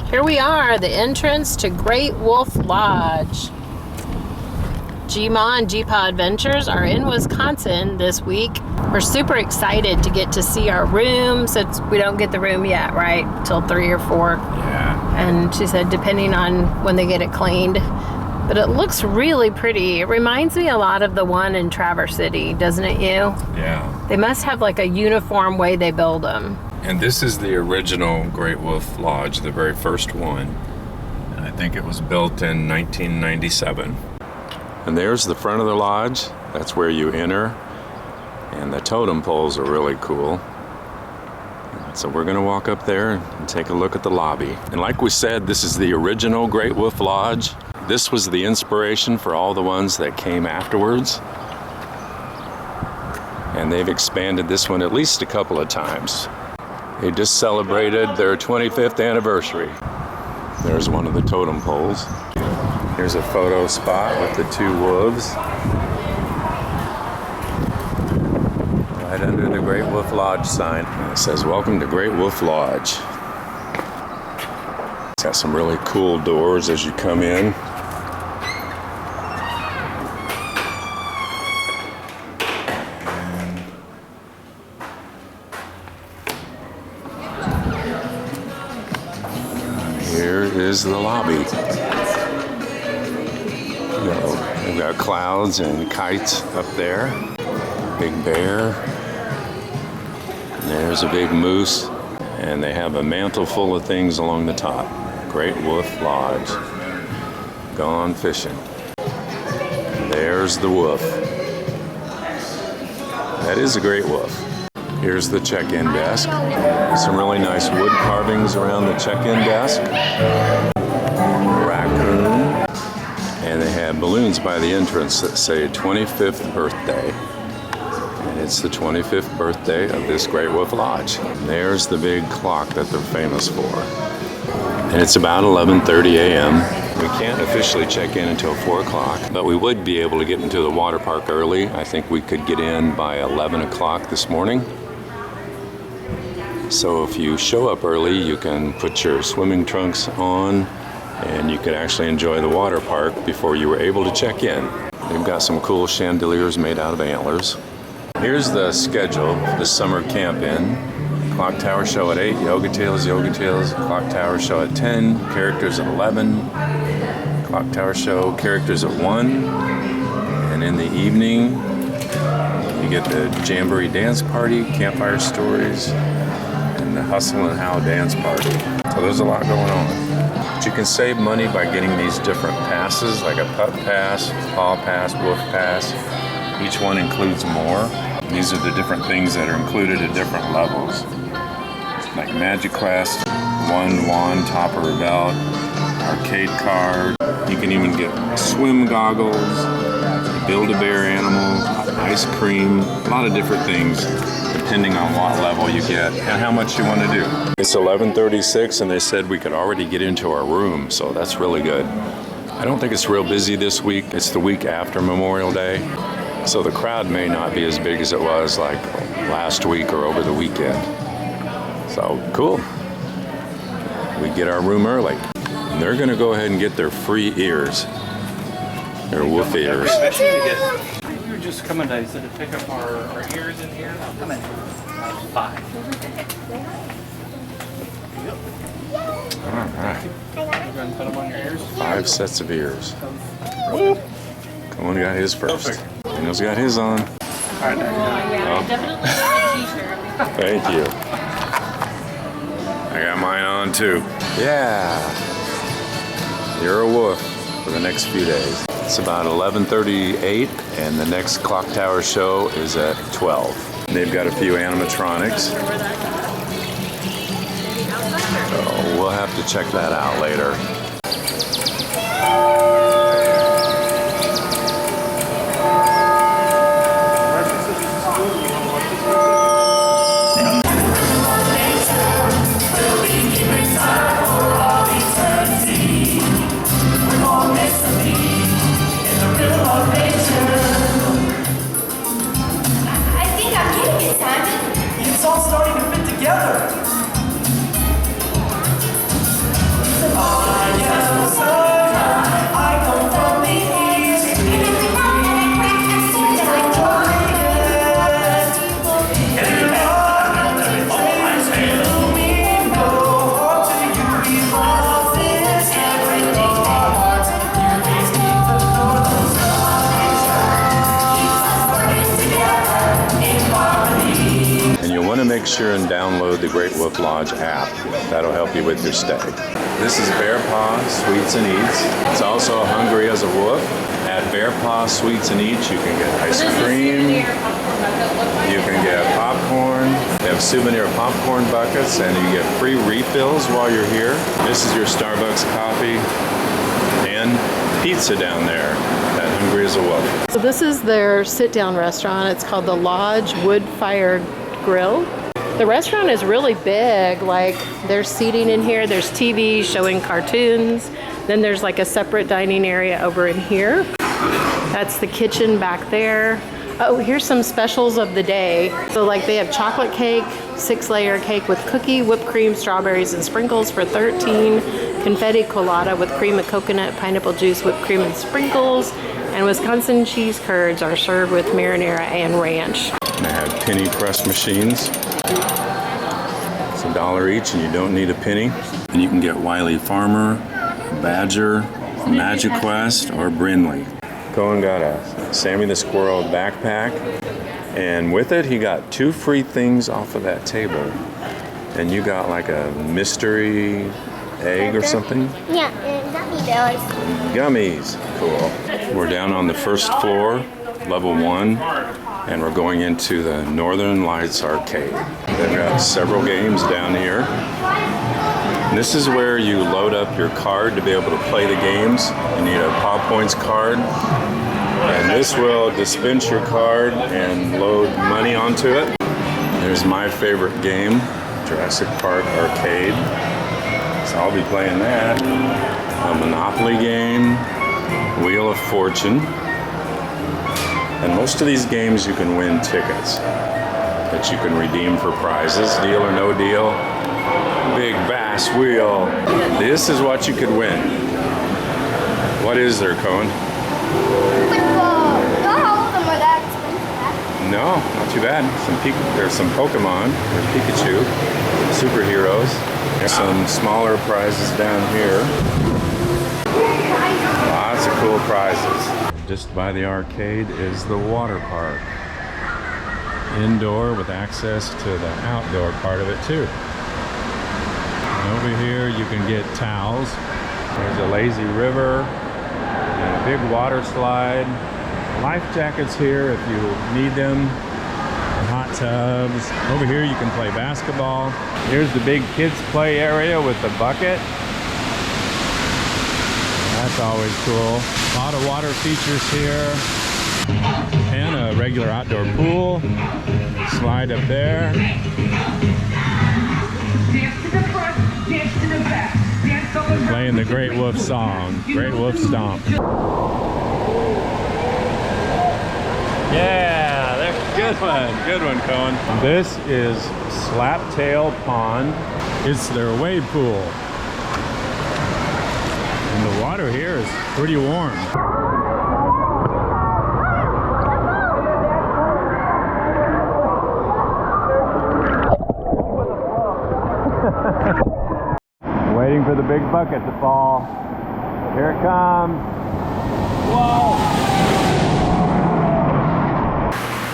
Here we are, the entrance to Great Wolf Lodge. Gma and GpaAdventures are in Wisconsin this week. We're super excited to get to see our room, since we don't get the room yet, right? Till 3 or 4. Yeah. And she said depending on when they get it cleaned. But it looks really pretty. It reminds me a lot of the one in Traverse City, doesn't it you? Yeah. They must have like a uniform way they build them. And this is the original Great Wolf Lodge, the very first one. And I think it was built in 1997. And there's the front of the lodge. That's where you enter. And the totem poles are really cool. So we're gonna walk up there and take a look at the lobby. And like we said, this is the original Great Wolf Lodge. This was the inspiration for all the ones that came afterwards. And they've expanded this one at least a couple of times. They just celebrated their 25th anniversary. There's one of the totem poles. Here's a photo spot with the 2 wolves. Right under the Great Wolf Lodge sign. And it says, "Welcome to Great Wolf Lodge." It's got some really cool doors as you come in. Here is the lobby. We've got clouds and kites up there. Big bear. And there's a big moose. And they have a mantle full of things along the top. Great Wolf Lodge. Gone fishing. And there's the wolf. That is a great wolf. Here's the check-in desk. Some really nice wood carvings around the check-in desk. Raccoon. And they have balloons by the entrance that say 25th birthday. And it's the 25th birthday of this Great Wolf Lodge. And there's the big clock that they're famous for. And it's about 11:30 a.m. We can't officially check in until 4 o'clock, but we would be able to get into the water park early. I think we could get in by 11 o'clock this morning. So if you show up early, you can put your swimming trunks on and you could actually enjoy the water park before you were able to check in. They've got some cool chandeliers made out of antlers. Here's the schedule for the summer camp in. Clock Tower show at 8, Yoga Tales, Clock Tower show at 10, characters at 11, Clock Tower show, characters at 1, and in the evening, you get the Jamboree Dance Party, Campfire Stories, and the Hustle and Howl Dance Party. So there's a lot going on. But you can save money by getting these different passes, like a pup pass, paw pass, wolf pass. Each one includes more. These are the different things that are included at different levels. Like Magic Quest, 1 wand, topper or belt, arcade card. You can even get swim goggles, Build-A-Bear animal, ice cream, a lot of different things depending on what level you get and how much you want to do. It's 11:36 and they said we could already get into our room, so that's really good. I don't think it's real busy this week. It's the week after Memorial Day, so the crowd may not be as big as it was like last week or over the weekend. So cool. We get our room early. And they're gonna go ahead and get their free ears. Their wolf ears. You were just coming to pick up our ears in here. Come in. 5. All right. Go ahead and put them on your ears. 5 sets of ears. Cohen got his first. Daniel's got his on. All right, there you go. Definitely a t-shirt. Thank you. I got mine on too. Yeah. You're a wolf for the next few days. It's about 11:38 and the next Clock Tower show is at 12. They've got a few animatronics. So we'll have to check that out later. It's all starting to fit together. sure and download the Great Wolf Lodge app. That'll help you with your stay. This is Bear Paw Sweets and Eats. It's also Hungry as a Wolf. At Bear Paw Sweets and Eats, you can get ice cream, you can get popcorn. They have souvenir popcorn buckets, and you get free refills while you're here. This is your Starbucks coffee and pizza down there at Hungry as a Wolf. So this is their sit-down restaurant. It's called the Lodge Wood Fire Grill. The restaurant is really big. Like, there's seating in here, there's TV showing cartoons. Then there's like a separate dining area over in here. That's the kitchen back there. Oh, here's some specials of the day. So like they have chocolate cake, 6-layer cake with cookie, whipped cream, strawberries, and sprinkles for $13. Confetti colada with cream of coconut, pineapple juice, whipped cream, and sprinkles. And Wisconsin cheese curds are served with marinara and ranch. They have penny press machines. It's $1 each, and you don't need a penny. And you can get Wiley Farmer, Badger, Magic Quest, or Brindley. Cohen got a Sammy the Squirrel backpack, and with it he got 2 free things off of that table. And you got like a mystery egg or something? Yeah, gummy bears. Gummies. Cool. We're down on the first floor, level 1, and we're going into the Northern Lights Arcade. They've got several games down here. And this is where you load up your card to be able to play the games. You need a Paw Points card. And this will dispense your card and load money onto it. There's my favorite game, Jurassic Park Arcade. So I'll be playing that. A Monopoly game, Wheel of Fortune. And most of these games you can win tickets that you can redeem for prizes. Deal or no deal. Big bass wheel. This is what you could win. What is there, Cohen? Football. Not all of them are that expensive. No, not too bad. There's some Pokemon. There's Pikachu. Superheroes. There's some smaller prizes down here. Lots of cool prizes. Just by the arcade is the water park. Indoor with access to the outdoor part of it too. And over here you can get towels. There's a lazy river and a big water slide. Life jackets here if you need them. Hot tubs. Over here you can play basketball. Here's the big kids play area with the bucket. That's always cool. A lot of water features here. And a regular outdoor pool. Slide up there. They're playing the Great Wolf song. Great Wolf Stomp. Yeah, good one. Good one, Cohen. This is Slaptail Pond. It's their wave pool. And the water here is pretty warm. Waiting for the big bucket to fall. Here it comes. Whoa!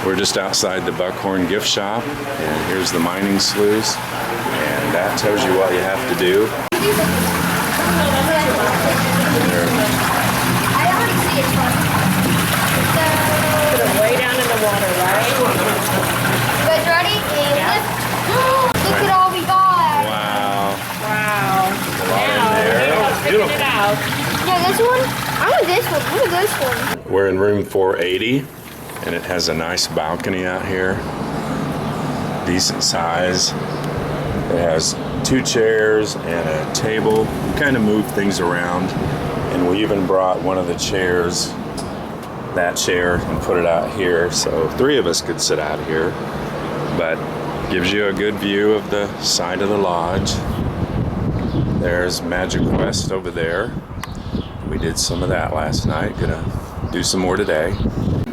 We're just outside the Buckhorn gift shop, and here's the mining sluice, and that tells you what you have to do. I already see it. Put it way down in the water, right? You guys ready? And lift. Look at all we got. Wow. Wow. Now, there. figured it out. Yeah, this one. I want this one. Look at this one. We're in room 480, and it has a nice balcony out here. Decent size. It has 2 chairs and a table. You kind of move things around, and we even brought one of the chairs, that chair, and put it out here, so 3 of us could sit out here. But gives you a good view of the side of the lodge. There's Magic Quest over there. We did some of that last night. Gonna do some more today.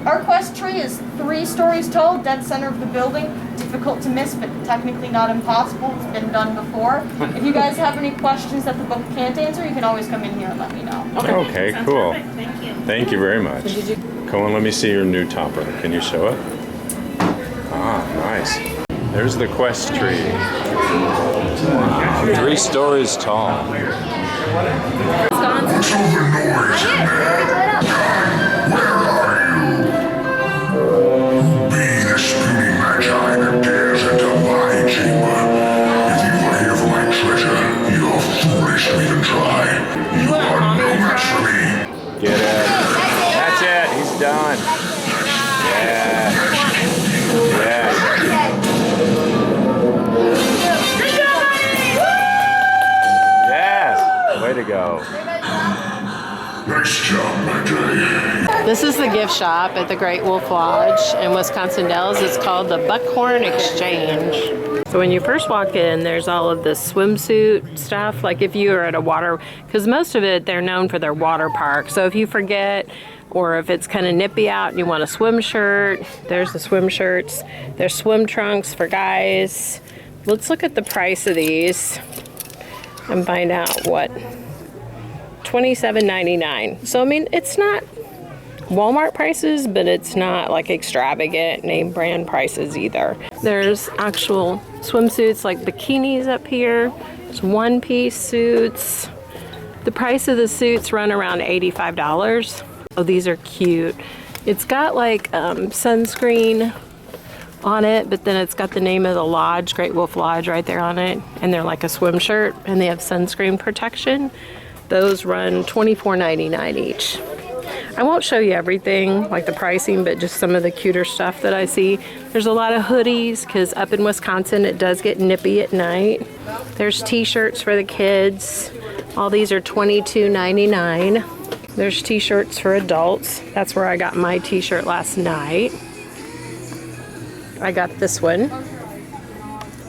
Our quest tree is 3 stories tall, dead center of the building. Difficult to miss, but technically not impossible. It's been done before. If you guys have any questions that the book can't answer, you can always come in here and let me know. Okay, cool. Thank you very much. Cohen, let me see your new topper. Can you show it? Ah, nice. There's the quest tree. Wow, 3 stories tall. Get it. That's it. He's done. Yeah. Yeah. Yes. Way to go. Nice job, Majay. This is the gift shop at the Great Wolf Lodge in Wisconsin Dells. It's called the Buckhorn Exchange. So when you first walk in, there's all of the swimsuit stuff. Like if you are at a water, because most of it, they're known for their water park. So if you forget, or if it's kind of nippy out and you want a swim shirt, there's the swim shirts. There's swim trunks for guys. Let's look at the price of these and find out what. $27.99. So I mean, it's not Walmart prices, but it's not like extravagant name brand prices either. There's actual swimsuits like bikinis up here. There's one-piece suits. The price of the suits run around $85. Oh, these are cute. It's got like sunscreen on it, but then it's got the name of the lodge, Great Wolf Lodge, right there on it. And they're like a swim shirt, and they have sunscreen protection. Those run $24.99 each. I won't show you everything, like the pricing, but just some of the cuter stuff that I see. There's a lot of hoodies, because up in Wisconsin, it does get nippy at night. There's t-shirts for the kids. All these are $22.99. There's t-shirts for adults. That's where I got my t-shirt last night. I got this one.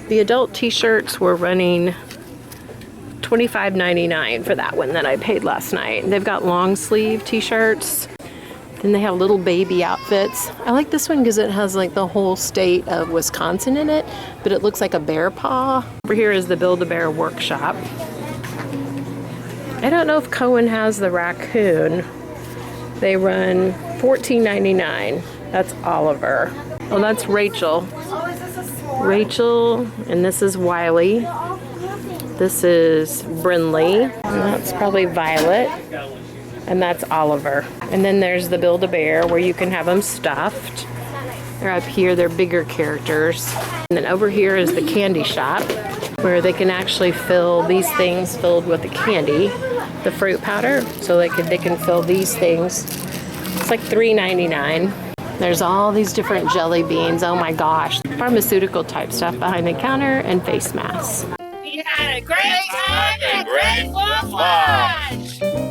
The adult t-shirts were running $25.99 for that one that I paid last night. They've got long sleeve t-shirts. Then they have little baby outfits. I like this one because it has like the whole state of Wisconsin in it, but it looks like a bear paw. Over here is the Build-A-Bear workshop. I don't know if Cohen has the raccoon. They run $14.99. That's Oliver. Oh, that's Rachel. Rachel, and this is Wiley. This is Brinley, and that's probably Violet, and that's Oliver. And then there's the Build-A-Bear where you can have them stuffed. They're up here, they're bigger characters. And then over here is the candy shop where they can actually fill these things filled with the candy, the fruit powder, so they can fill these things. It's like $3.99. There's all these different jelly beans, oh my gosh. Pharmaceutical type stuff behind the counter and face masks. We had a great time at Great Wolf Lodge.